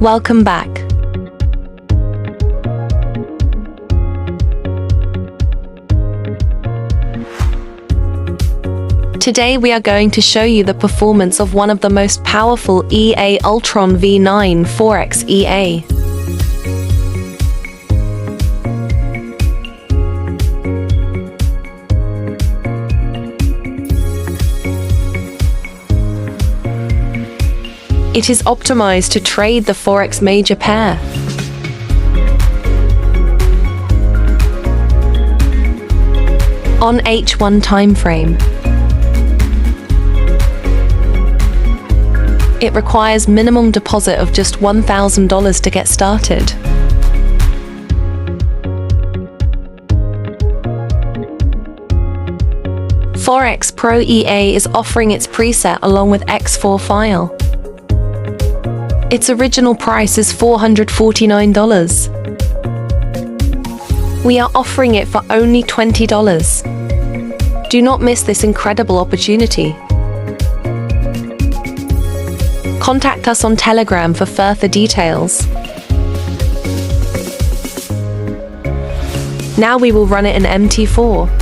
Welcome back. Today we are going to show you the performance of one of the most powerful EA Ultron V9 Forex EA. It is optimized to trade the Forex major pair. On H1 timeframe. It requires minimum deposit of just $1,000 to get started. Forexpro EA is offering its preset along with X4 file. Its original price is $449. We are offering it for only $20. Do not miss this incredible opportunity. Contact us on Telegram for further details. Now we will run it in MT4.